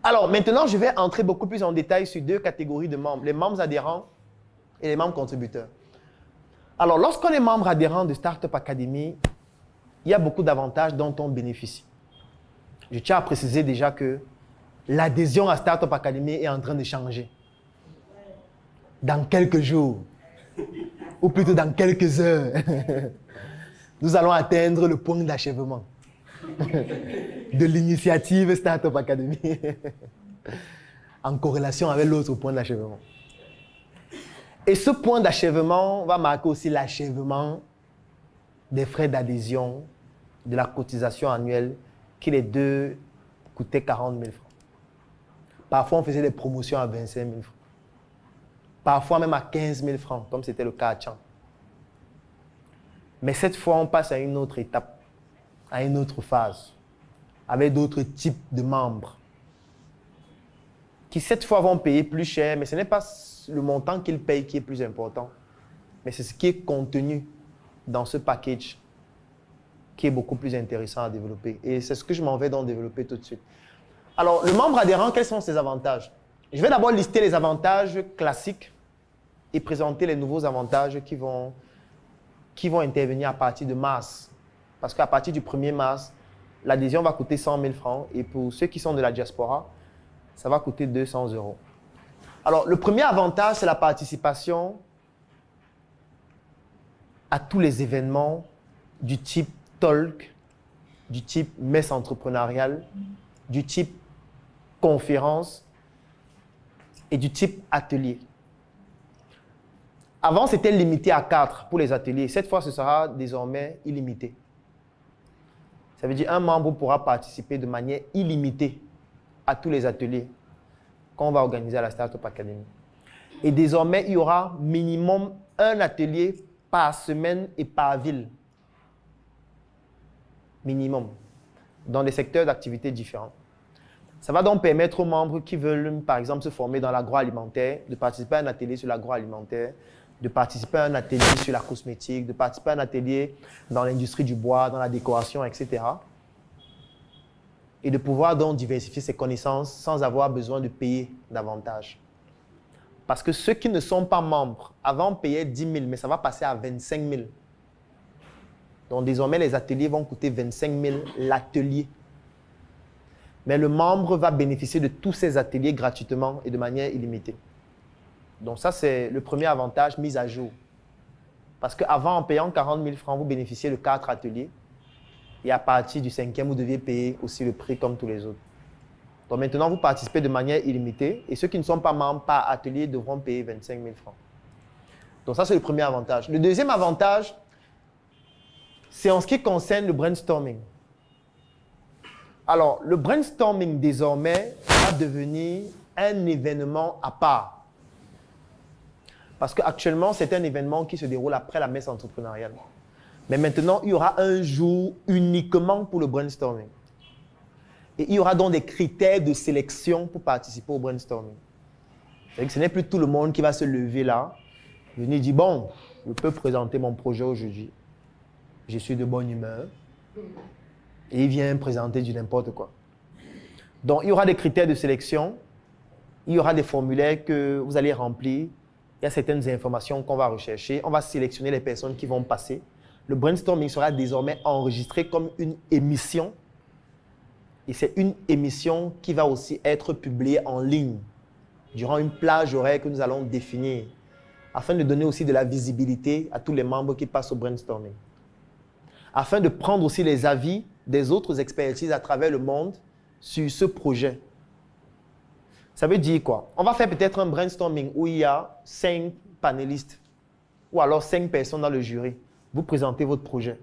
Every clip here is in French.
Alors, maintenant, je vais entrer beaucoup plus en détail sur deux catégories de membres, les membres adhérents et les membres contributeurs. Alors, lorsqu'on est membre adhérent de Startup Academy, il y a beaucoup d'avantages dont on bénéficie. Je tiens à préciser déjà que l'adhésion à Startup Academy est en train de changer. Dans quelques jours, ou plutôt dans quelques heures, nous allons atteindre le point d'achèvement de l'initiative Startup Academy en corrélation avec l'autre point d'achèvement. Et ce point d'achèvement va marquer aussi l'achèvement des frais d'adhésion, de la cotisation annuelle, qui les deux coûtaient 40 000 francs. Parfois, on faisait des promotions à 25 000 francs. Parfois même à 15 000 francs, comme c'était le cas à Tchang. Mais cette fois, on passe à une autre étape, à une autre phase, avec d'autres types de membres, qui cette fois vont payer plus cher, mais ce n'est pas le montant qu'ils payent qui est plus important, mais c'est ce qui est contenu dans ce package qui est beaucoup plus intéressant à développer. Et c'est ce que je m'en vais donc développer tout de suite. Alors, le membre adhérent, quels sont ses avantages? Je vais d'abord lister les avantages classiques et présenter les nouveaux avantages qui vont intervenir à partir de mars. Parce qu'à partir du 1er mars, l'adhésion va coûter 100 000 francs et pour ceux qui sont de la diaspora, ça va coûter 200 €. Alors, le premier avantage, c'est la participation à tous les événements du type talk, du type messe entrepreneuriale, du type conférence et du type atelier. Avant, c'était limité à 4 pour les ateliers. Cette fois, ce sera désormais illimité. Ça veut dire un membre pourra participer de manière illimitée à tous les ateliers qu'on va organiser à la Startup Academy. Et désormais, il y aura minimum un atelier par semaine et par ville. Minimum. Dans des secteurs d'activité différents. Ça va donc permettre aux membres qui veulent, par exemple, se former dans l'agroalimentaire, de participer à un atelier sur l'agroalimentaire, de participer à un atelier sur la cosmétique, de participer à un atelier dans l'industrie du bois, dans la décoration, etc. Et de pouvoir donc diversifier ses connaissances sans avoir besoin de payer davantage. Parce que ceux qui ne sont pas membres, avant payaient 10 000, mais ça va passer à 25 000. Donc désormais, les ateliers vont coûter 25 000 l'atelier. Mais le membre va bénéficier de tous ces ateliers gratuitement et de manière illimitée. Donc ça, c'est le premier avantage mis à jour. Parce qu'avant, en payant 40 000 francs, vous bénéficiez de 4 ateliers. Et à partir du 5e, vous deviez payer aussi le prix comme tous les autres. Donc maintenant, vous participez de manière illimitée. Et ceux qui ne sont pas membres par atelier devront payer 25 000 francs. Donc ça, c'est le premier avantage. Le deuxième avantage, c'est en ce qui concerne le brainstorming. Alors, le brainstorming, désormais, va devenir un événement à part. Parce qu'actuellement, c'est un événement qui se déroule après la messe entrepreneuriale. Mais maintenant, il y aura un jour uniquement pour le brainstorming. Et il y aura donc des critères de sélection pour participer au brainstorming. C'est-à-dire que ce n'est plus tout le monde qui va se lever là, venir dire, bon, je peux présenter mon projet aujourd'hui. Je suis de bonne humeur. Et il vient présenter du n'importe quoi. Donc, il y aura des critères de sélection. Il y aura des formulaires que vous allez remplir. Il y a certaines informations qu'on va rechercher. On va sélectionner les personnes qui vont passer. Le brainstorming sera désormais enregistré comme une émission. Et c'est une émission qui va aussi être publiée en ligne durant une plage horaire que nous allons définir afin de donner aussi de la visibilité à tous les membres qui passent au brainstorming. Afin de prendre aussi les avis des autres expertises à travers le monde sur ce projet. Ça veut dire quoi? On va faire peut-être un brainstorming où il y a 5 panélistes ou alors 5 personnes dans le jury. Vous présentez votre projet.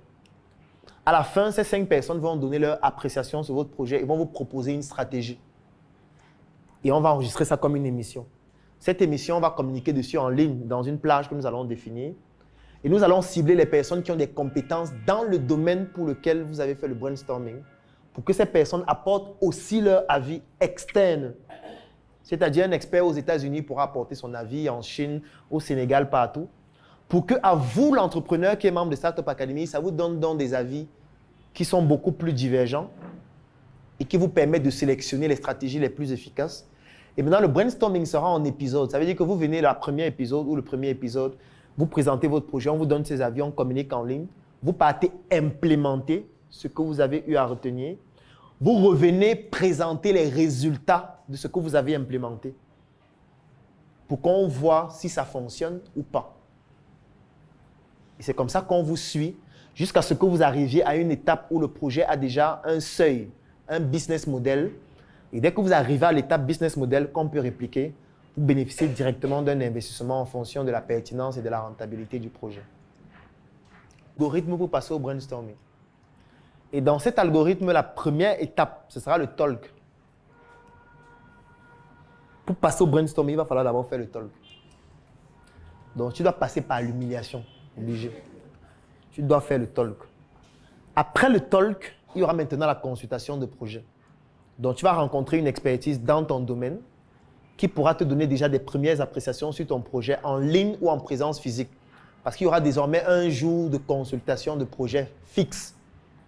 À la fin, ces 5 personnes vont donner leur appréciation sur votre projet et vont vous proposer une stratégie. Et on va enregistrer ça comme une émission. Cette émission, on va communiquer dessus en ligne dans une plage que nous allons définir. Et nous allons cibler les personnes qui ont des compétences dans le domaine pour lequel vous avez fait le brainstorming pour que ces personnes apportent aussi leur avis externe. C'est-à-dire un expert aux États-Unis pourra apporter son avis en Chine, au Sénégal, partout. Pour que à vous, l'entrepreneur qui est membre de Startup Academy, ça vous donne donc des avis qui sont beaucoup plus divergents et qui vous permet de sélectionner les stratégies les plus efficaces. Et maintenant, le brainstorming sera en épisode. Ça veut dire que vous venez le premier épisode ou le premier épisode, vous présentez votre projet, on vous donne ces avis, on communique en ligne. Vous partez implémenter ce que vous avez eu à retenir. Vous revenez présenter les résultats de ce que vous avez implémenté pour qu'on voit si ça fonctionne ou pas. Et c'est comme ça qu'on vous suit jusqu'à ce que vous arriviez à une étape où le projet a déjà un seuil, un business model. Et dès que vous arrivez à l'étape business model qu'on peut répliquer, vous bénéficiez directement d'un investissement en fonction de la pertinence et de la rentabilité du projet. Algorithme pour passer au brainstorming. Et dans cet algorithme, la première étape, ce sera le talk. Pour passer au brainstorming, il va falloir d'abord faire le talk. Donc, tu dois passer par l'humiliation, obligé. Tu dois faire le talk. Après le talk, il y aura maintenant la consultation de projet. Donc, tu vas rencontrer une expertise dans ton domaine qui pourra te donner déjà des premières appréciations sur ton projet en ligne ou en présence physique. Parce qu'il y aura désormais un jour de consultation de projet fixe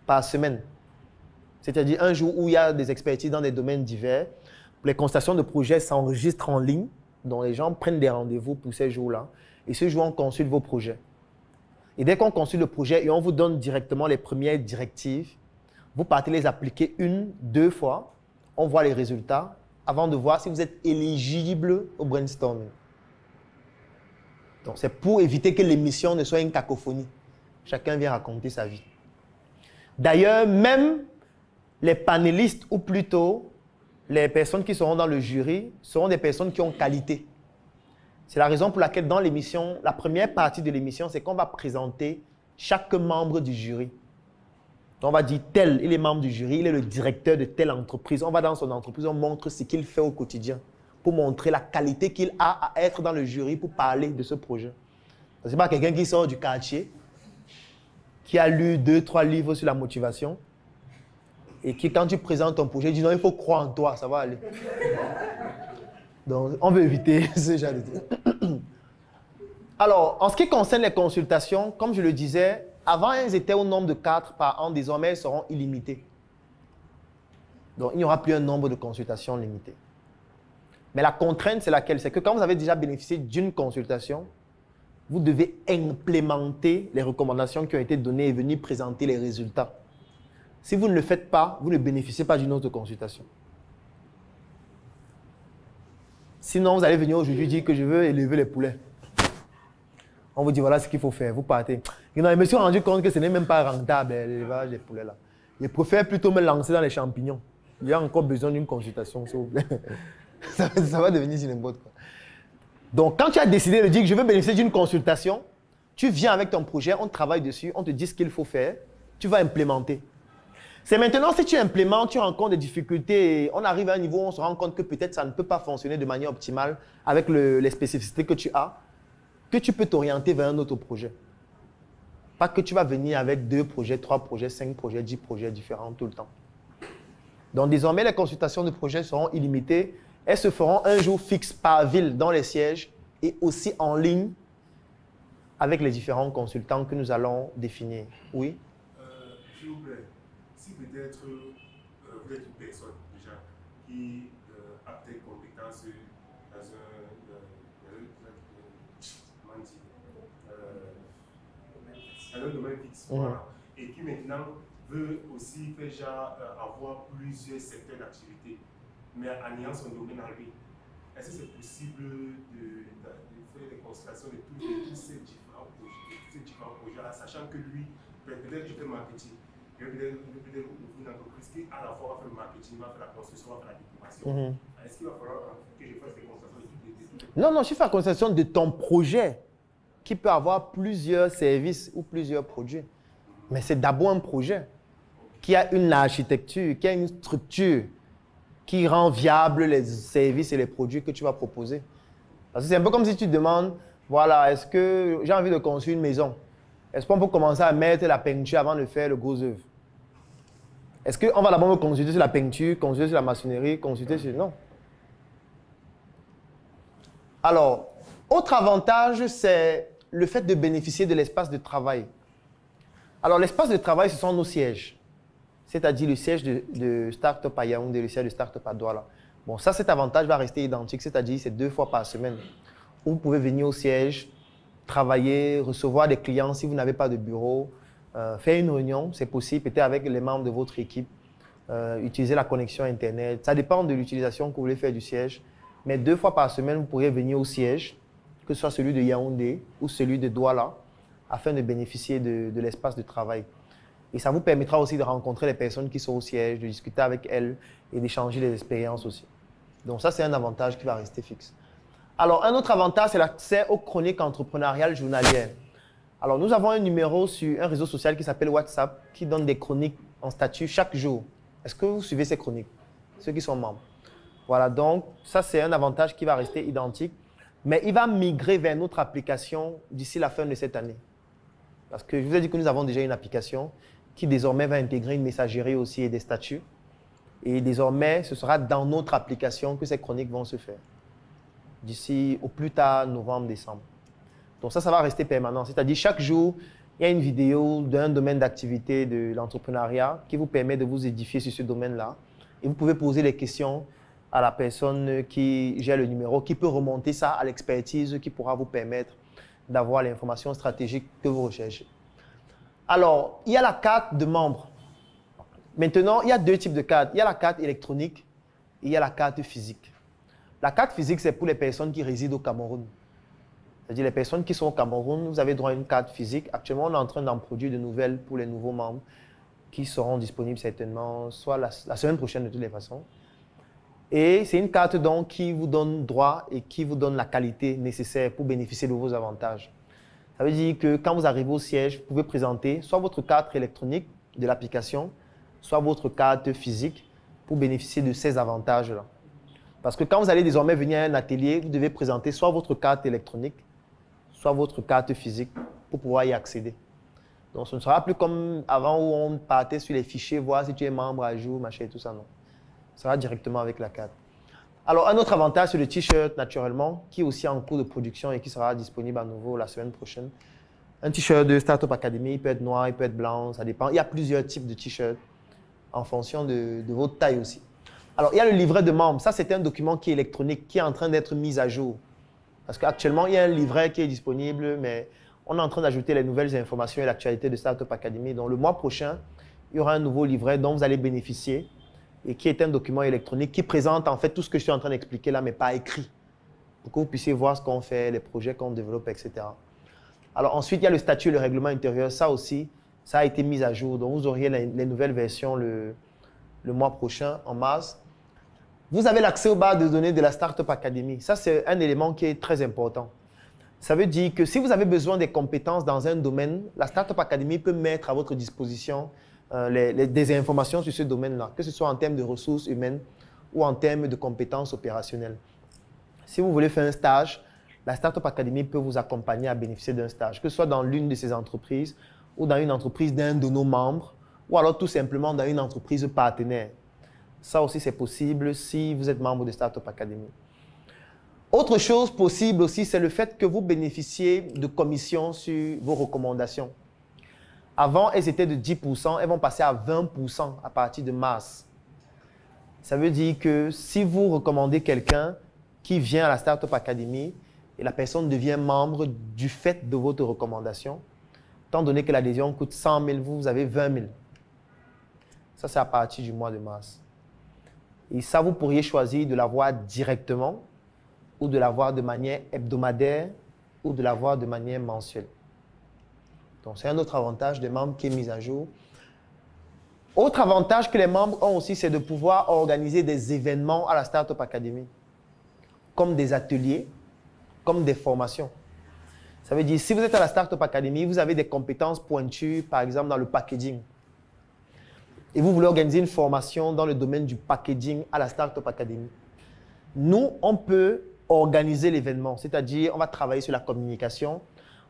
par semaine. C'est-à-dire un jour où il y a des expertises dans des domaines divers. Les consultations de projet s'enregistrent en ligne, dont les gens prennent des rendez-vous pour ces jours-là. Et ce jour, on consulte vos projets. Et dès qu'on consulte le projet et on vous donne directement les premières directives, vous partez les appliquer une, deux fois. On voit les résultats avant de voir si vous êtes éligible au brainstorming. Donc, c'est pour éviter que l'émission ne soit une cacophonie. Chacun vient raconter sa vie. D'ailleurs, même les panélistes, ou plutôt les personnes qui seront dans le jury, seront des personnes qui ont qualité. C'est la raison pour laquelle dans l'émission, la première partie de l'émission, c'est qu'on va présenter chaque membre du jury. Donc, on va dire tel, il est membre du jury, il est le directeur de telle entreprise. On va dans son entreprise, on montre ce qu'il fait au quotidien pour montrer la qualité qu'il a à être dans le jury pour parler de ce projet. Ce n'est pas quelqu'un qui sort du quartier, qui a lu 2-3 livres sur la motivation et qui, quand tu présentes ton projet, dit non, il faut croire en toi, ça va aller. Donc, on veut éviter ce genre de trucs. Alors, en ce qui concerne les consultations, comme je le disais, avant, elles étaient au nombre de 4 par an, désormais, elles seront illimitées. Donc, il n'y aura plus un nombre de consultations limité. Mais la contrainte, c'est laquelle? C'est que quand vous avez déjà bénéficié d'une consultation, vous devez implémenter les recommandations qui ont été données et venir présenter les résultats. Si vous ne le faites pas, vous ne bénéficiez pas d'une autre consultation. Sinon, vous allez venir aujourd'hui dire que je veux élever les poulets. On vous dit voilà ce qu'il faut faire, vous partez. Et non, je me suis rendu compte que ce n'est même pas rentable, l'élevage des poulets là. Je préfère plutôt me lancer dans les champignons. Il y a encore besoin d'une consultation, s'il vous plaît. Ça va devenir n'importe quoi. Donc, quand tu as décidé de dire que je veux bénéficier d'une consultation, tu viens avec ton projet, on travaille dessus, on te dit ce qu'il faut faire, tu vas implémenter. C'est maintenant, si tu implémentes, tu rencontres des difficultés, et on arrive à un niveau où on se rend compte que peut-être ça ne peut pas fonctionner de manière optimale avec les spécificités que tu as, que tu peux t'orienter vers un autre projet. Pas que tu vas venir avec 2 projets, 3 projets, 5 projets, 10 projets différents tout le temps. Donc, désormais, les consultations de projets seront illimitées. Elles se feront un jour fixe par ville dans les sièges et aussi en ligne avec les différents consultants que nous allons définir. Oui? S'il vous plaît, si peut-être vous êtes une personne déjà qui a peut-être compétence dans un domaine fixe, voilà, et qui maintenant veut aussi déjà avoir plusieurs secteurs d'activité, mais en ayant son domaine en lui. Est-ce que c'est possible de faire les consultations de tous ces différents projets-là, sachant que lui, peut-être qu'il fait marketing, peut-être une entreprise qui à la fois va faire le marketing, va faire la construction, va faire la décoration. Est-ce qu'il va falloir que je fasse des consultations de tout? Non, je fais la consultation de ton projet qui peut avoir plusieurs services ou plusieurs produits. Mais c'est d'abord un projet qui a une architecture, qui a une structure, qui rend viable les services et les produits que tu vas proposer. Parce que c'est un peu comme si tu demandes, voilà, est-ce que j'ai envie de construire une maison? Est-ce qu'on peut commencer à mettre la peinture avant de faire le gros œuvre? Est-ce qu'on va d'abord me consulter sur la peinture, consulter sur la maçonnerie, consulter sur... Non. Alors, autre avantage, c'est le fait de bénéficier de l'espace de travail. Alors, l'espace de travail, ce sont nos sièges. c'est-à-dire le siège de start-up à Yaoundé, le siège de start-up à Douala. Bon, ça, cet avantage va rester identique, c'est-à-dire c'est 2 fois par semaine. Où vous pouvez venir au siège, travailler, recevoir des clients si vous n'avez pas de bureau, faire une réunion, c'est possible, peut-être avec les membres de votre équipe, utiliser la connexion Internet. Ça dépend de l'utilisation que vous voulez faire du siège. Mais 2 fois par semaine, vous pourriez venir au siège, que ce soit celui de Yaoundé ou celui de Douala, afin de bénéficier de l'espace de travail. Et ça vous permettra aussi de rencontrer les personnes qui sont au siège, de discuter avec elles et d'échanger les expériences aussi. Donc ça, c'est un avantage qui va rester fixe. Alors, un autre avantage, c'est l'accès aux chroniques entrepreneuriales journalières. Alors, nous avons un numéro sur un réseau social qui s'appelle WhatsApp, qui donne des chroniques en statut chaque jour. Est-ce que vous suivez ces chroniques, ceux qui sont membres? Voilà, donc ça, c'est un avantage qui va rester identique. Mais il va migrer vers notre application d'ici la fin de cette année. Parce que je vous ai dit que nous avons déjà une application qui désormais va intégrer une messagerie aussi et des statuts. Et désormais, ce sera dans notre application que ces chroniques vont se faire. D'ici au plus tard novembre, décembre. Donc ça va rester permanent. C'est-à-dire chaque jour, il y a une vidéo d'un domaine d'activité de l'entrepreneuriat qui vous permet de vous édifier sur ce domaine-là. Et vous pouvez poser des questions à la personne qui gère le numéro, qui peut remonter ça à l'expertise qui pourra vous permettre d'avoir l'information stratégique que vous recherchez. Alors, il y a la carte de membre. Maintenant, il y a 2 types de cartes. Il y a la carte électronique et il y a la carte physique. La carte physique, c'est pour les personnes qui résident au Cameroun. C'est-à-dire les personnes qui sont au Cameroun, vous avez droit à une carte physique. Actuellement, on est en train d'en produire de nouvelles pour les nouveaux membres qui seront disponibles certainement, soit la semaine prochaine de toutes les façons. Et c'est une carte donc qui vous donne droit et qui vous donne la qualité nécessaire pour bénéficier de vos avantages. Ça veut dire que quand vous arrivez au siège, vous pouvez présenter soit votre carte électronique de l'application, soit votre carte physique pour bénéficier de ces avantages-là. Parce que quand vous allez désormais venir à un atelier, vous devez présenter soit votre carte électronique, soit votre carte physique pour pouvoir y accéder. Donc ce ne sera plus comme avant où on partait sur les fichiers, voir si tu es membre à jour, machin et tout ça, non. Ce sera directement avec la carte. Alors, un autre avantage, c'est le t-shirt, naturellement, qui est aussi en cours de production et qui sera disponible à nouveau la semaine prochaine. Un t-shirt de Startup Academy, il peut être noir, il peut être blanc, ça dépend. Il y a plusieurs types de t-shirts en fonction de votre taille aussi. Alors, il y a le livret de membres. Ça, c'est un document qui est électronique, qui est en train d'être mis à jour. Parce qu'actuellement, il y a un livret qui est disponible, mais on est en train d'ajouter les nouvelles informations et l'actualité de Startup Academy. Donc, le mois prochain, il y aura un nouveau livret dont vous allez bénéficier et qui est un document électronique qui présente en fait tout ce que je suis en train d'expliquer là, mais pas écrit, pour que vous puissiez voir ce qu'on fait, les projets qu'on développe, etc. Alors ensuite, il y a le statut et le règlement intérieur. Ça aussi, ça a été mis à jour. Donc vous auriez les nouvelles versions le mois prochain, en mars. Vous avez l'accès aux bases de données de la Startup Academy. Ça, c'est un élément qui est très important. Ça veut dire que si vous avez besoin des compétences dans un domaine, la Startup Academy peut mettre à votre disposition des informations sur ce domaine-là, que ce soit en termes de ressources humaines ou en termes de compétences opérationnelles. Si vous voulez faire un stage, la Startup Academy peut vous accompagner à bénéficier d'un stage, que ce soit dans l'une de ces entreprises ou dans une entreprise d'un de nos membres ou alors tout simplement dans une entreprise partenaire. Ça aussi, c'est possible si vous êtes membre de Startup Academy. Autre chose possible aussi, c'est le fait que vous bénéficiez de commissions sur vos recommandations. Avant, elles étaient de 10%, elles vont passer à 20% à partir de mars. Ça veut dire que si vous recommandez quelqu'un qui vient à la Startup Academy et la personne devient membre du fait de votre recommandation, étant donné que l'adhésion coûte 100 000, vous avez 20 000. Ça, c'est à partir du mois de mars. Et ça, vous pourriez choisir de l'avoir directement ou de l'avoir de manière hebdomadaire ou de l'avoir de manière mensuelle. Donc, c'est un autre avantage des membres qui est mis à jour. Autre avantage que les membres ont aussi, c'est de pouvoir organiser des événements à la Startup Academy, comme des ateliers, comme des formations. Ça veut dire, si vous êtes à la Startup Academy, vous avez des compétences pointues, par exemple dans le packaging, et vous voulez organiser une formation dans le domaine du packaging à la Startup Academy. Nous, on peut organiser l'événement, c'est-à-dire on va travailler sur la communication,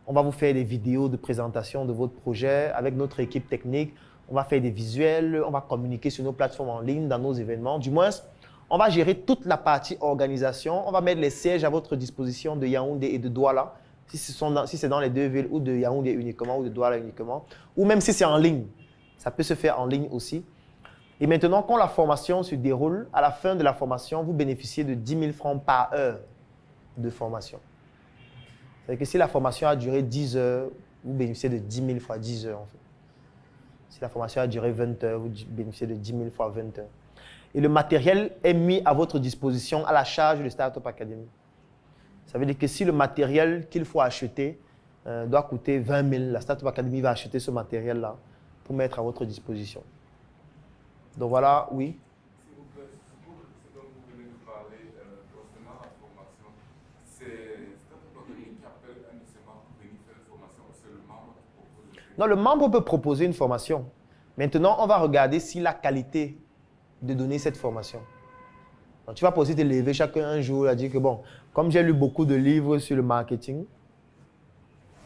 on va vous faire des vidéos de présentation de votre projet avec notre équipe technique, on va faire des visuels, on va communiquer sur nos plateformes en ligne, dans nos événements. Du moins, on va gérer toute la partie organisation, on va mettre les sièges à votre disposition de Yaoundé et de Douala, si c'est dans les deux villes, ou de Yaoundé uniquement, ou de Douala uniquement, ou même si c'est en ligne. Ça peut se faire en ligne aussi. Et maintenant, quand la formation se déroule, à la fin de la formation, vous bénéficiez de 10 000 francs par heure de formation. C'est-à-dire que si la formation a duré 10 heures, vous bénéficiez de 10 000 fois 10 heures en fait. Si la formation a duré 20 heures, vous bénéficiez de 10 000 fois 20 heures. Et le matériel est mis à votre disposition à la charge de Startup Academy. Ça veut dire que si le matériel qu'il faut acheter doit coûter 20 000, la Startup Academy va acheter ce matériel-là pour mettre à votre disposition. Donc voilà, oui. S'il vous plaît, ce dont vous venez de parler concernant la formation, c'est Startup Academy qui appelle un de ses membres pour venir faire une formation ou c'est le membre qui propose? Non, le membre peut proposer une formation. Maintenant, on va regarder si la qualité de donner cette formation. Donc, tu vas pas aussi te lever chacun un jour et dire que bon, comme j'ai lu beaucoup de livres sur le marketing,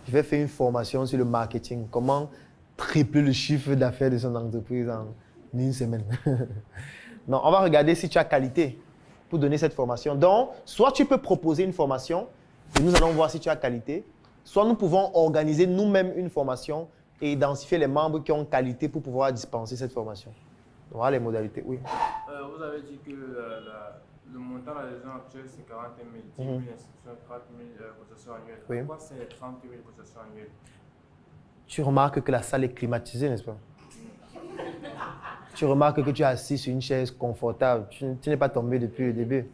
je vais faire une formation sur le marketing. Comment tripler le chiffre d'affaires de son entreprise en une semaine. Non, on va regarder si tu as qualité pour donner cette formation. Donc, soit tu peux proposer une formation et nous allons voir si tu as qualité, soit nous pouvons organiser nous-mêmes une formation et identifier les membres qui ont qualité pour pouvoir dispenser cette formation. Donc, voilà les modalités, oui. Vous avez dit que le montant de l'adhésion actuelle, c'est 40 000, 10 000 inscriptions, 30 000 cotisations annuelles. Oui. Pourquoi c'est 30 000 cotisations annuelles? Tu remarques que la salle est climatisée, n'est-ce pas? Tu remarques que tu es assis sur une chaise confortable. Tu n'es pas tombé depuis le début.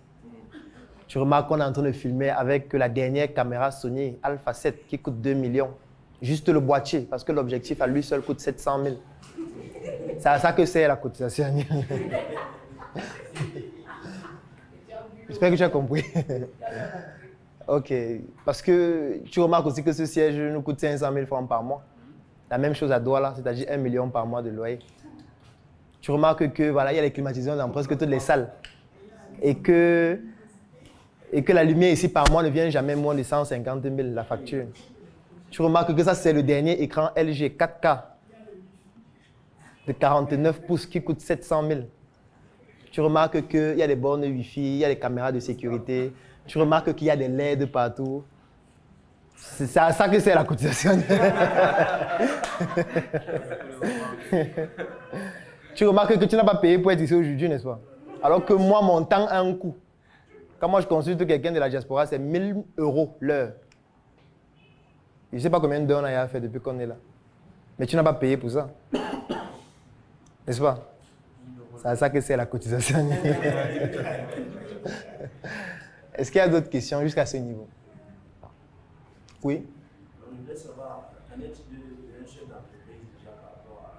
Tu remarques qu'on est en train de filmer avec la dernière caméra Sony Alpha 7 qui coûte 2 millions. Juste le boîtier, parce que l'objectif à lui seul coûte 700 000. C'est à ça que c'est la cotisation annuelle. J'espère que tu as compris. Ok. Parce que tu remarques aussi que ce siège nous coûte 500 000 francs par mois. La même chose à Douala, c'est-à-dire 1 million par mois de loyer. Tu remarques que voilà, il y a les climatiseurs dans presque toutes les salles. Et que la lumière ici par mois ne vient jamais moins de 150 000 la facture. Tu remarques que ça, c'est le dernier écran LG 4K de 49 pouces qui coûte 700 000. Tu remarques qu'il y a des bornes Wi-Fi, il y a des caméras de sécurité. Tu remarques qu'il y a des LED partout. C'est à ça que c'est la cotisation. Tu remarques que tu n'as pas payé pour être ici aujourd'hui, n'est-ce pas? Alors que moi, mon temps a un coût. Quand moi je consulte quelqu'un de la diaspora, c'est 1 000 € l'heure. Je ne sais pas combien d'heures on a fait depuis qu'on est là. Mais tu n'as pas payé pour ça. N'est-ce pas? C'est à ça que c'est la cotisation. Est-ce qu'il y a d'autres questions jusqu'à ce niveau? Oui? On voudrait savoir, qu'en est-il d'un chef d'entreprise déjà par rapport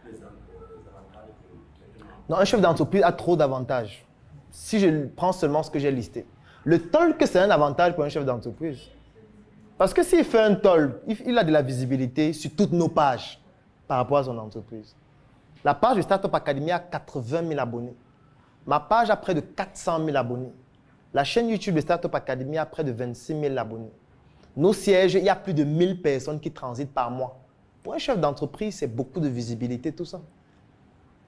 à les avantages que... Non, un chef d'entreprise a trop d'avantages. Si je prends seulement ce que j'ai listé. Le talk, c'est un avantage pour un chef d'entreprise. Parce que s'il fait un talk, il a de la visibilité sur toutes nos pages par rapport à son entreprise. La page de Startup Academy a 80 000 abonnés. Ma page a près de 400 000 abonnés. La chaîne YouTube de Startup Academy a près de 26 000 abonnés. Nos sièges, il y a plus de 1000 personnes qui transitent par mois. Pour un chef d'entreprise, c'est beaucoup de visibilité, tout ça.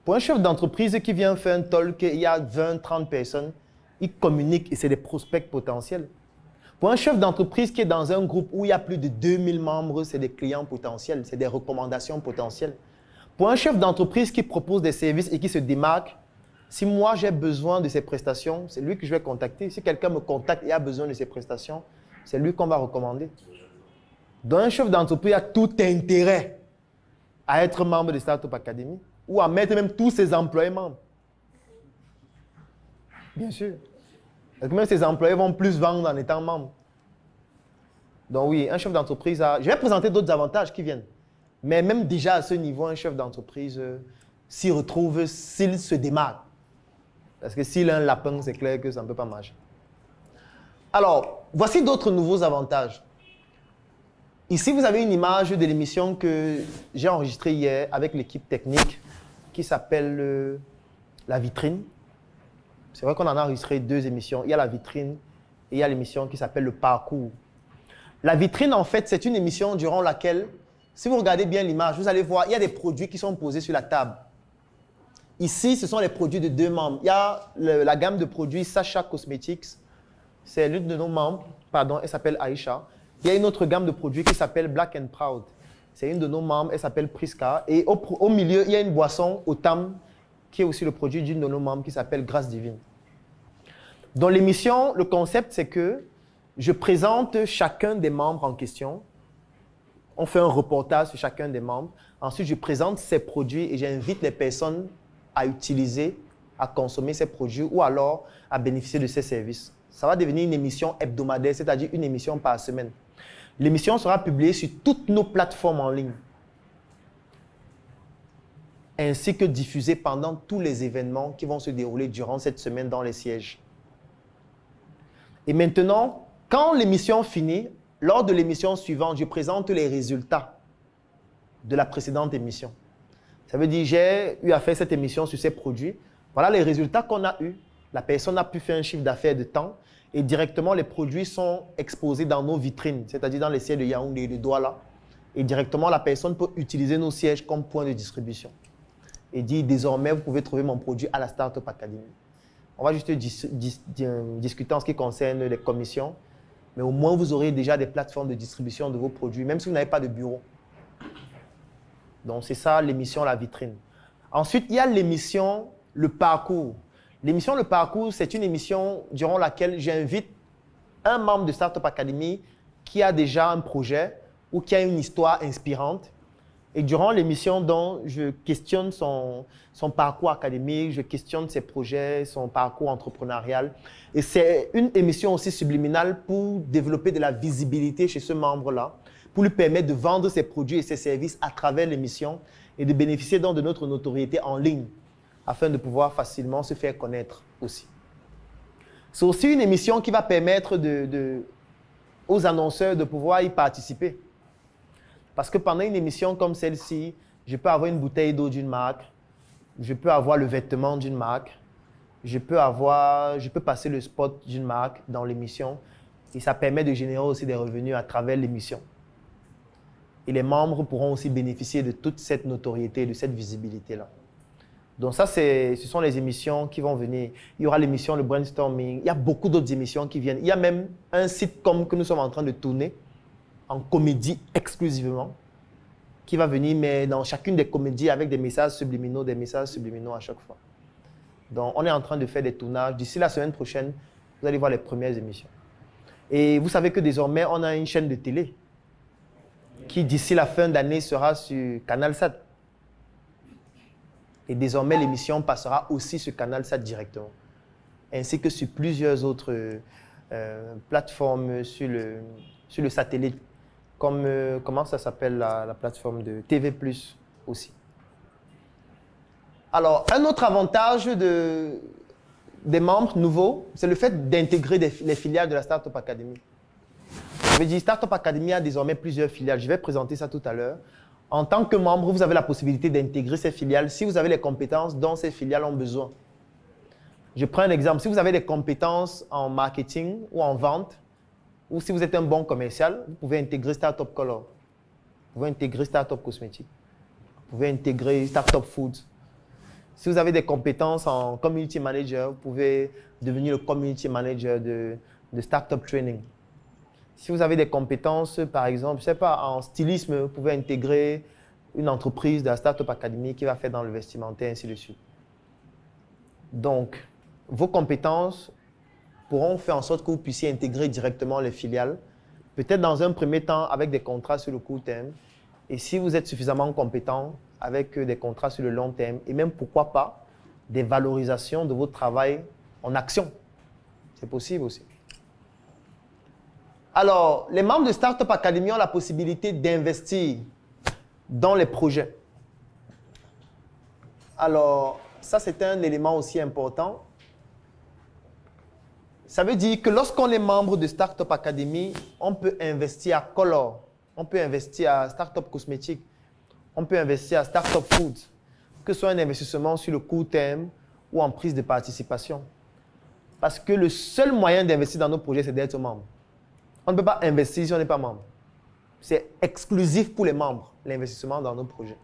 Pour un chef d'entreprise qui vient faire un talk, il y a 20, 30 personnes, il communique et c'est des prospects potentiels. Pour un chef d'entreprise qui est dans un groupe où il y a plus de 2000 membres, c'est des clients potentiels, c'est des recommandations potentielles. Pour un chef d'entreprise qui propose des services et qui se démarque, si moi j'ai besoin de ses prestations, c'est lui que je vais contacter. Si quelqu'un me contacte et a besoin de ses prestations, c'est lui qu'on va recommander. Donc un chef d'entreprise a tout intérêt à être membre de Startup Academy ou à mettre même tous ses employés membres. Bien sûr. Parce que même ses employés vont plus vendre en étant membres. Donc oui, un chef d'entreprise a... Je vais présenter d'autres avantages qui viennent. Mais même déjà à ce niveau, un chef d'entreprise s'y retrouve s'il se démarque. Parce que s'il a un lapin, c'est clair que ça ne peut pas marcher. Alors, voici d'autres nouveaux avantages. Ici, vous avez une image de l'émission que j'ai enregistrée hier avec l'équipe technique qui s'appelle La Vitrine. C'est vrai qu'on en a enregistré 2 émissions. Il y a La Vitrine et il y a l'émission qui s'appelle Le Parcours. La Vitrine, en fait, c'est une émission durant laquelle, si vous regardez bien l'image, vous allez voir, il y a des produits qui sont posés sur la table. Ici, ce sont les produits de 2 membres. Il y a la gamme de produits Sacha Cosmetics. C'est l'une de nos membres. Pardon, elle s'appelle Aïcha. Il y a une autre gamme de produits qui s'appelle Black and Proud. C'est une de nos membres, elle s'appelle Priska. Et au milieu, il y a une boisson au thym qui est aussi le produit d'une de nos membres qui s'appelle Grâce Divine. Dans l'émission, le concept, c'est que je présente chacun des membres en question. On fait un reportage sur chacun des membres. Ensuite, je présente ces produits et j'invite les personnes à utiliser, à consommer ces produits ou alors à bénéficier de ces services. Ça va devenir une émission hebdomadaire, c'est-à-dire une émission par semaine. L'émission sera publiée sur toutes nos plateformes en ligne, ainsi que diffusée pendant tous les événements qui vont se dérouler durant cette semaine dans les sièges. Et maintenant, quand l'émission finit, lors de l'émission suivante, je présente les résultats de la précédente émission. Ça veut dire, j'ai eu à faire cette émission sur ces produits. Voilà les résultats qu'on a eus. La personne a pu faire un chiffre d'affaires de temps et directement, les produits sont exposés dans nos vitrines, c'est-à-dire dans les sièges de Yaoundé et de Douala. Et directement, la personne peut utiliser nos sièges comme point de distribution. Et dire, désormais, vous pouvez trouver mon produit à la Startup Academy. On va juste discuter en ce qui concerne les commissions, mais au moins, vous aurez déjà des plateformes de distribution de vos produits, même si vous n'avez pas de bureau. Donc, c'est ça l'émission La Vitrine. Ensuite, il y a l'émission Le Parcours. L'émission Le Parcours, c'est une émission durant laquelle j'invite un membre de Startup Academy qui a déjà un projet ou qui a une histoire inspirante. Et durant l'émission, je questionne son parcours académique, je questionne ses projets, son parcours entrepreneurial. Et c'est une émission aussi subliminale pour développer de la visibilité chez ce membre-là, pour lui permettre de vendre ses produits et ses services à travers l'émission et de bénéficier donc de notre notoriété en ligne, afin de pouvoir facilement se faire connaître aussi. C'est aussi une émission qui va permettre aux annonceurs de pouvoir y participer. Parce que pendant une émission comme celle-ci, je peux avoir une bouteille d'eau d'une marque, je peux avoir le vêtement d'une marque, je peux passer le spot d'une marque dans l'émission et ça permet de générer aussi des revenus à travers l'émission. Et les membres pourront aussi bénéficier de toute cette notoriété, de cette visibilité-là. Donc ça, ce sont les émissions qui vont venir. Il y aura l'émission Le Brainstorming, il y a beaucoup d'autres émissions qui viennent. Il y a même un sitcom que nous sommes en train de tourner en comédie exclusivement, qui va venir, mais dans chacune des comédies avec des messages subliminaux à chaque fois. Donc, on est en train de faire des tournages. D'ici la semaine prochaine, vous allez voir les premières émissions. Et vous savez que désormais, on a une chaîne de télé qui, d'ici la fin d'année, sera sur CanalSat. Et désormais, l'émission passera aussi sur CanalSat directement, ainsi que sur plusieurs autres plateformes sur le satellite. Comme, comment ça s'appelle la plateforme de TV+, aussi. Alors, un autre avantage des membres nouveaux, c'est le fait d'intégrer les filiales de la Startup Academy. Je veux dire, Startup Academy a désormais plusieurs filiales. Je vais présenter ça tout à l'heure. En tant que membre, vous avez la possibilité d'intégrer ces filiales si vous avez les compétences dont ces filiales ont besoin. Je prends un exemple. Si vous avez des compétences en marketing ou en vente, ou si vous êtes un bon commercial, vous pouvez intégrer Startup Color. Vous pouvez intégrer Startup Cosmétique. Vous pouvez intégrer Startup Food. Si vous avez des compétences en Community Manager, vous pouvez devenir le Community Manager de Startup Training. Si vous avez des compétences, par exemple, je ne sais pas, en stylisme, vous pouvez intégrer une entreprise de la Startup Academy qui va faire dans le vestimentaire, ainsi de suite. Donc, vos compétences pourront faire en sorte que vous puissiez intégrer directement les filiales, peut-être dans un premier temps avec des contrats sur le court terme, et si vous êtes suffisamment compétent avec des contrats sur le long terme, et même pourquoi pas des valorisations de votre travail en action. C'est possible aussi. Alors, les membres de Startup Academy ont la possibilité d'investir dans les projets. Alors, ça c'est un élément aussi important. Ça veut dire que lorsqu'on est membre de Startup Academy, on peut investir à Color, on peut investir à Startup Cosmétique, on peut investir à Startup Food, que ce soit un investissement sur le court terme ou en prise de participation. Parce que le seul moyen d'investir dans nos projets, c'est d'être membre. On ne peut pas investir si on n'est pas membre. C'est exclusif pour les membres, l'investissement dans nos projets.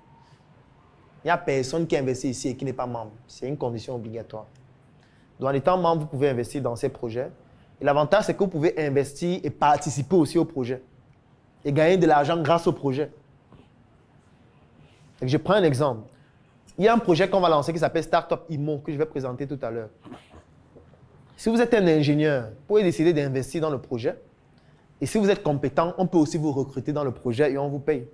Il n'y a personne qui investit ici et qui n'est pas membre. C'est une condition obligatoire. Donc, en étant membre, vous pouvez investir dans ces projets. Et l'avantage, c'est que vous pouvez investir et participer aussi au projet. Et gagner de l'argent grâce au projet. Et je prends un exemple. Il y a un projet qu'on va lancer qui s'appelle Startup IMO, que je vais présenter tout à l'heure. Si vous êtes un ingénieur, vous pouvez décider d'investir dans le projet. Et si vous êtes compétent, on peut aussi vous recruter dans le projet et on vous paye.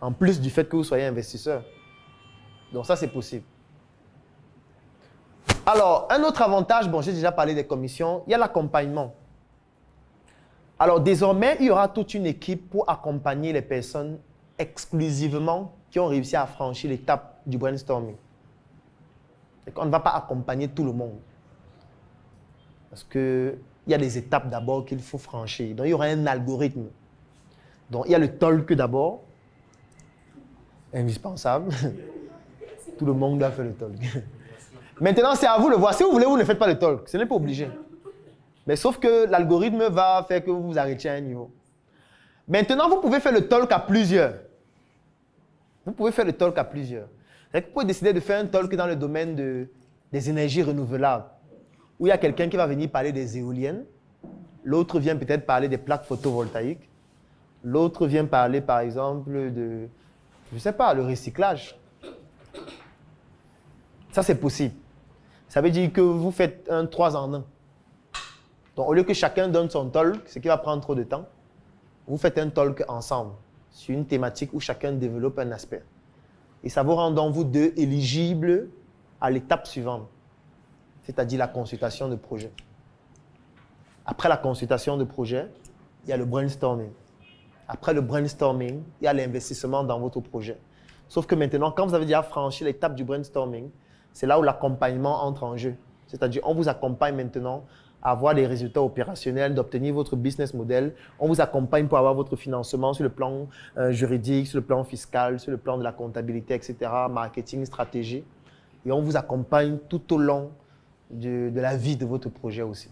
En plus du fait que vous soyez investisseur. Donc ça, c'est possible. Alors, un autre avantage, bon, j'ai déjà parlé des commissions, il y a l'accompagnement. Alors, désormais, il y aura toute une équipe pour accompagner les personnes exclusivement qui ont réussi à franchir l'étape du brainstorming. On ne va pas accompagner tout le monde. Parce qu'il y a des étapes d'abord qu'il faut franchir. Donc, il y aura un algorithme. Donc, il y a le talk d'abord. Indispensable. Tout le monde doit faire le talk. Maintenant, c'est à vous de voir. Si vous voulez, vous ne faites pas le talk. Ce n'est pas obligé. Mais sauf que l'algorithme va faire que vous vous arrêtiez à un niveau. Maintenant, vous pouvez faire le talk à plusieurs. Vous pouvez faire le talk à plusieurs. Vous pouvez décider de faire un talk dans le domaine des énergies renouvelables, où il y a quelqu'un qui va venir parler des éoliennes, l'autre vient peut-être parler des plaques photovoltaïques, l'autre vient parler, par exemple, de, je ne sais pas, le recyclage. Ça, c'est possible. Ça veut dire que vous faites un 3 en 1. Donc, au lieu que chacun donne son talk, ce qui va prendre trop de temps, vous faites un talk ensemble sur une thématique où chacun développe un aspect. Et ça vous rend donc vous deux éligibles à l'étape suivante, c'est-à-dire la consultation de projet. Après la consultation de projet, il y a le brainstorming. Après le brainstorming, il y a l'investissement dans votre projet. Sauf que maintenant, quand vous avez déjà franchi l'étape du brainstorming, c'est là où l'accompagnement entre en jeu. C'est-à-dire, on vous accompagne maintenant à avoir des résultats opérationnels, d'obtenir votre business model. On vous accompagne pour avoir votre financement sur le plan juridique, sur le plan fiscal, sur le plan de la comptabilité, etc., marketing, stratégie. Et on vous accompagne tout au long de la vie de votre projet aussi.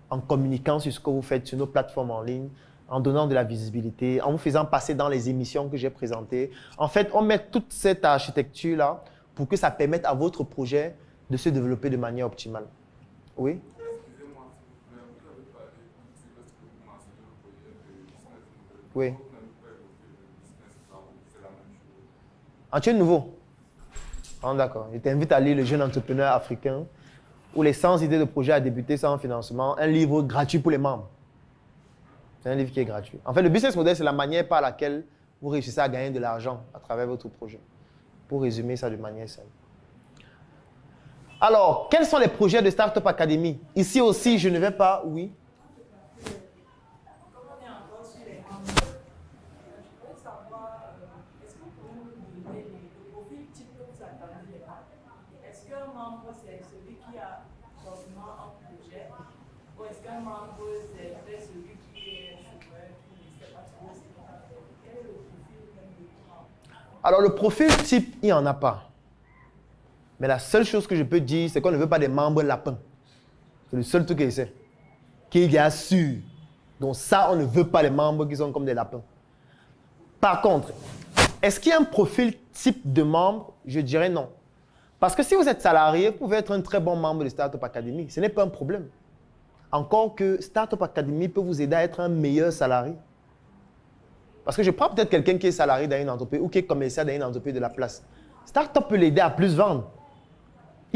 En communiquant sur ce que vous faites sur nos plateformes en ligne, en donnant de la visibilité, en vous faisant passer dans les émissions que j'ai présentées. En fait, on met toute cette architecture-là pour que ça permette à votre projet de se développer de manière optimale. Oui? Excusez-moi, vous avez parlé un petit peu lorsque vous mentionnez le projet de business model. Oui. Vous n'avez pas évoqué le business plan, c'est la même chose. Ah, tu es nouveau? Ah, d'accord. Je t'invite à lire Le jeune entrepreneur africain ou les 100 idées de projet à débuter sans financement, un livre gratuit pour les membres. C'est un livre qui est gratuit. En fait, le business model, c'est la manière par laquelle vous réussissez à gagner de l'argent à travers votre projet. Pour résumer ça de manière simple. Alors, quels sont les projets de Startup Academy? Ici aussi, je ne vais pas... Oui. Comme on est encore sur les membres, je voudrais savoir, est-ce que vous pouvez nous donner le profil type que vous attendez des membres? Est-ce qu'un membre, c'est celui qui a forcément un projet? Ou est-ce qu'un membre, c'est celui qui est chômeur, qui ne sait pas trop ce qu'il va faire? Quel est le profil même du membre? Alors, le profil type, il n'y en a pas. Mais la seule chose que je peux dire, c'est qu'on ne veut pas des membres lapins. C'est le seul truc que je sais. Qui est sûr. Donc ça, on ne veut pas les membres qui sont comme des lapins. Par contre, est-ce qu'il y a un profil type de membre? Je dirais non. Parce que si vous êtes salarié, vous pouvez être un très bon membre de Startup Academy. Ce n'est pas un problème. Encore que Startup Academy peut vous aider à être un meilleur salarié. Parce que je prends peut-être quelqu'un qui est salarié dans une entreprise ou qui est commercial dans une entreprise de la place. Startup peut l'aider à plus vendre.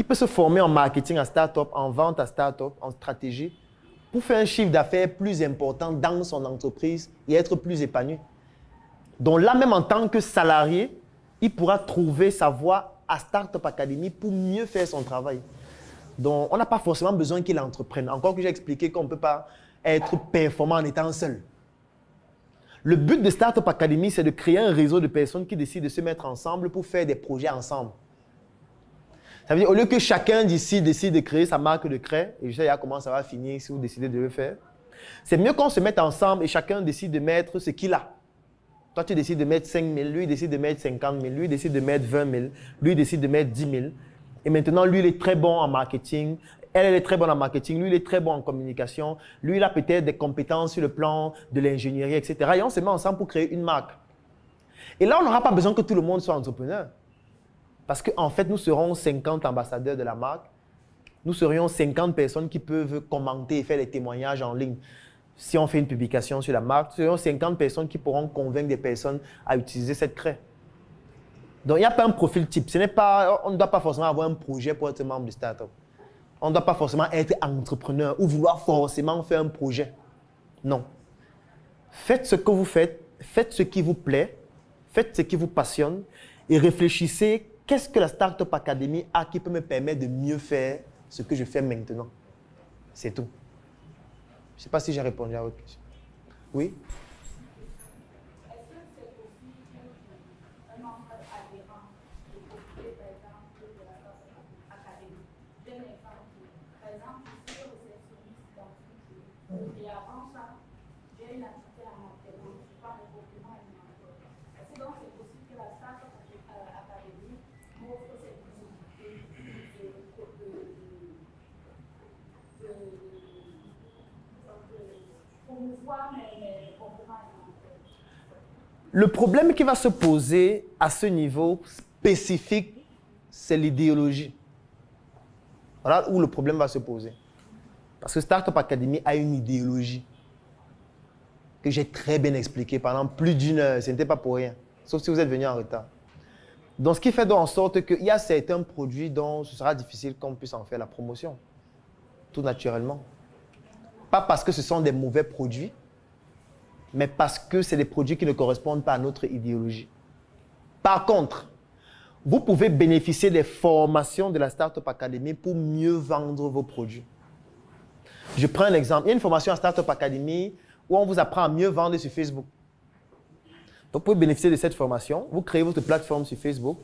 Il peut se former en marketing à startup, en vente à startup, en stratégie, pour faire un chiffre d'affaires plus important dans son entreprise et être plus épanoui. Donc là, même en tant que salarié, il pourra trouver sa voie à Startup Academy pour mieux faire son travail. Donc, on n'a pas forcément besoin qu'il entreprenne. Encore que j'ai expliqué qu'on ne peut pas être performant en étant seul. Le but de Startup Academy, c'est de créer un réseau de personnes qui décident de se mettre ensemble pour faire des projets ensemble. Ça veut dire, au lieu que chacun d'ici décide de créer sa marque de craie, et je sais comment ça va finir si vous décidez de le faire, c'est mieux qu'on se mette ensemble et chacun décide de mettre ce qu'il a. Toi, tu décides de mettre 5 000, lui décide de mettre 50 000, lui décide de mettre 20 000, lui décide de mettre 10 000. Et maintenant, lui, il est très bon en marketing. Elle est très bonne en marketing. Lui, il est très bon en communication. Lui, il a peut-être des compétences sur le plan de l'ingénierie, etc. Et on se met ensemble pour créer une marque. Et là, on n'aura pas besoin que tout le monde soit entrepreneur. Parce qu'en fait, nous serons 50 ambassadeurs de la marque. Nous serions 50 personnes qui peuvent commenter et faire des témoignages en ligne. Si on fait une publication sur la marque, nous serions 50 personnes qui pourront convaincre des personnes à utiliser cette craie. Donc, il n'y a pas un profil type. On ne doit pas forcément avoir un projet pour être membre de start-up. On ne doit pas forcément être entrepreneur ou vouloir forcément faire un projet. Non. Faites ce que vous faites, faites ce qui vous plaît, faites ce qui vous passionne et réfléchissez qu'est-ce que la Startup Academy a qui peut me permettre de mieux faire ce que je fais maintenant. C'est tout. Je ne sais pas si j'ai répondu à votre question. Oui? Et avant ça, j'ai une activité en alternance, je parle de compléments alimentaires. Est-ce que donc c'est possible que la Startup Academy m'offre cette possibilité de promouvoir mes compléments alimentaires? Le problème qui va se poser à ce niveau spécifique, c'est l'idéologie. Voilà où le problème va se poser. Parce que Startup Academy a une idéologie que j'ai très bien expliquée pendant plus d'une heure. Ce n'était pas pour rien, sauf si vous êtes venu en retard. Donc, ce qui fait en sorte qu'il y a certains produits dont ce sera difficile qu'on puisse en faire la promotion, tout naturellement. Pas parce que ce sont des mauvais produits, mais parce que c'est des produits qui ne correspondent pas à notre idéologie. Par contre, vous pouvez bénéficier des formations de la Startup Academy pour mieux vendre vos produits. Je prends un exemple. Il y a une formation à Startup Academy où on vous apprend à mieux vendre sur Facebook. Donc, vous pouvez bénéficier de cette formation. Vous créez votre plateforme sur Facebook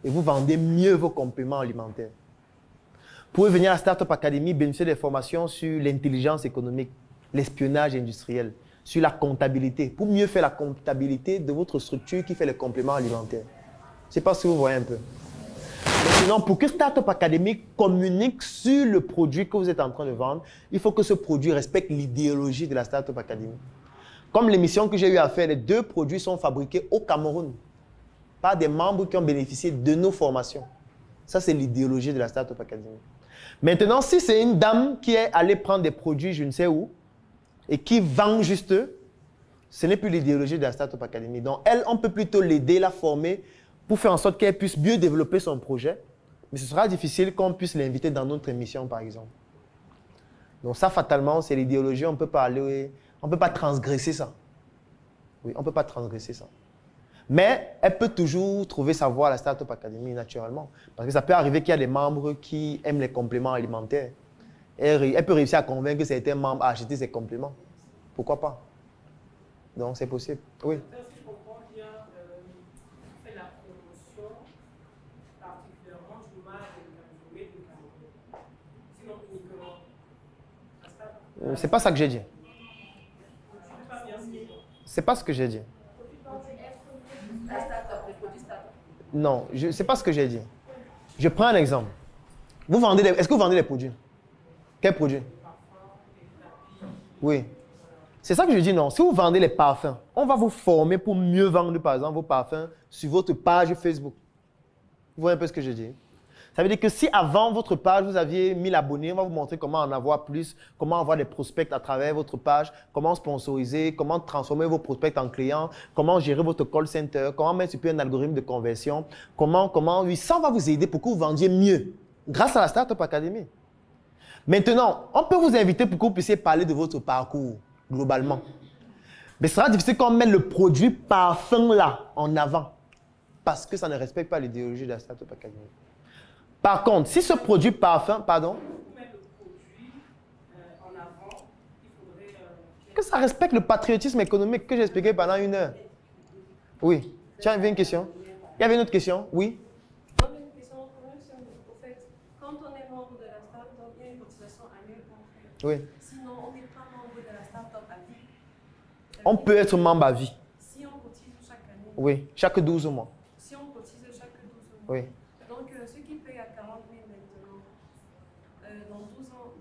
et vous vendez mieux vos compléments alimentaires. Vous pouvez venir à Startup Academy bénéficier des formations sur l'intelligence économique, l'espionnage industriel, sur la comptabilité, pour mieux faire la comptabilité de votre structure qui fait les compléments alimentaires. Je ne sais pas si vous voyez un peu. Sinon, pour que Startup Academy communique sur le produit que vous êtes en train de vendre, il faut que ce produit respecte l'idéologie de la Startup Academy. Comme l'émission que j'ai eu à faire, les 2 produits sont fabriqués au Cameroun par des membres qui ont bénéficié de nos formations. Ça, c'est l'idéologie de la Startup Academy. Maintenant, si c'est une dame qui est allée prendre des produits je ne sais où et qui vend juste, ce n'est plus l'idéologie de la Startup Academy. Donc, elle, on peut plutôt l'aider, la former pour faire en sorte qu'elle puisse mieux développer son projet. Mais ce sera difficile qu'on puisse l'inviter dans notre émission, par exemple. Donc ça, fatalement, c'est l'idéologie. On ne peut pas aller, on ne peut pas transgresser ça. Oui, on ne peut pas transgresser ça. Mais elle peut toujours trouver sa voie à la Startup Academy, naturellement. Parce que ça peut arriver qu'il y a des membres qui aiment les compléments alimentaires. Elle peut réussir à convaincre certains membres à acheter ces compléments. Pourquoi pas? Donc c'est possible. Oui. C'est pas ça que j'ai dit. C'est pas ce que j'ai dit. Non, c'est pas ce que j'ai dit. Je prends un exemple. Est-ce que vous vendez des produits? Quels produits? Oui. C'est ça que je dis, non. Si vous vendez les parfums, on va vous former pour mieux vendre, par exemple, vos parfums sur votre page Facebook. Vous voyez un peu ce que je dis? Ça veut dire que si avant votre page, vous aviez 1000 abonnés, on va vous montrer comment en avoir plus, comment avoir des prospects à travers votre page, comment sponsoriser, comment transformer vos prospects en clients, comment gérer votre call center, comment mettre sur pied un algorithme de conversion, oui, ça va vous aider pour que vous vendiez mieux grâce à la Startup Academy. Maintenant, on peut vous inviter pour que vous puissiez parler de votre parcours globalement. Mais ce sera difficile qu'on mette le produit parfum là en avant parce que ça ne respecte pas l'idéologie de la Startup Academy. Par contre, si ce produit parfum, pardon, que ça respecte le patriotisme économique que j'ai expliqué pendant 1 heure. Oui. Tu avais une question? Il y avait une autre question? Oui. Quand on est membre de la start-up, il y a une cotisation annuelle qu'on fait. Oui. Sinon, on n'est pas membre de la start-up à vie. On peut être membre à vie. Si on cotise chaque année. Oui, chaque 12 mois. Si on cotise chaque 12 mois. Oui. Donc, ceux qui payent à 40 000 maintenant,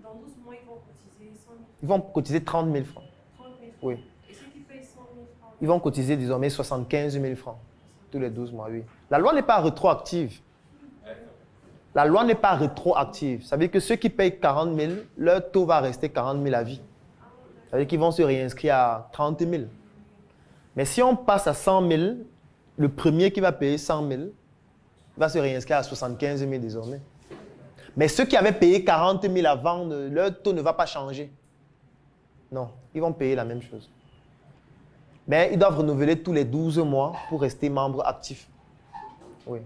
dans 12 mois, ils vont cotiser 100 000. Ils vont cotiser 30 000 francs. 30 000 francs. Oui. Et ceux qui payent 100 000 francs? Ils vont cotiser désormais 75 000 francs tous les 12 mois, oui. La loi n'est pas rétroactive. La loi n'est pas rétroactive. Ça veut dire que ceux qui payent 40 000, leur taux va rester 40 000 à vie. Ça veut dire qu'ils vont se réinscrire à 30 000. Mais si on passe à 100 000, le premier qui va payer 100 000 Il va se réinscrire à 75 000 désormais. Mais ceux qui avaient payé 40 000 avant, leur taux ne va pas changer. Non, ils vont payer la même chose. Mais ils doivent renouveler tous les 12 mois pour rester membre actif. Oui.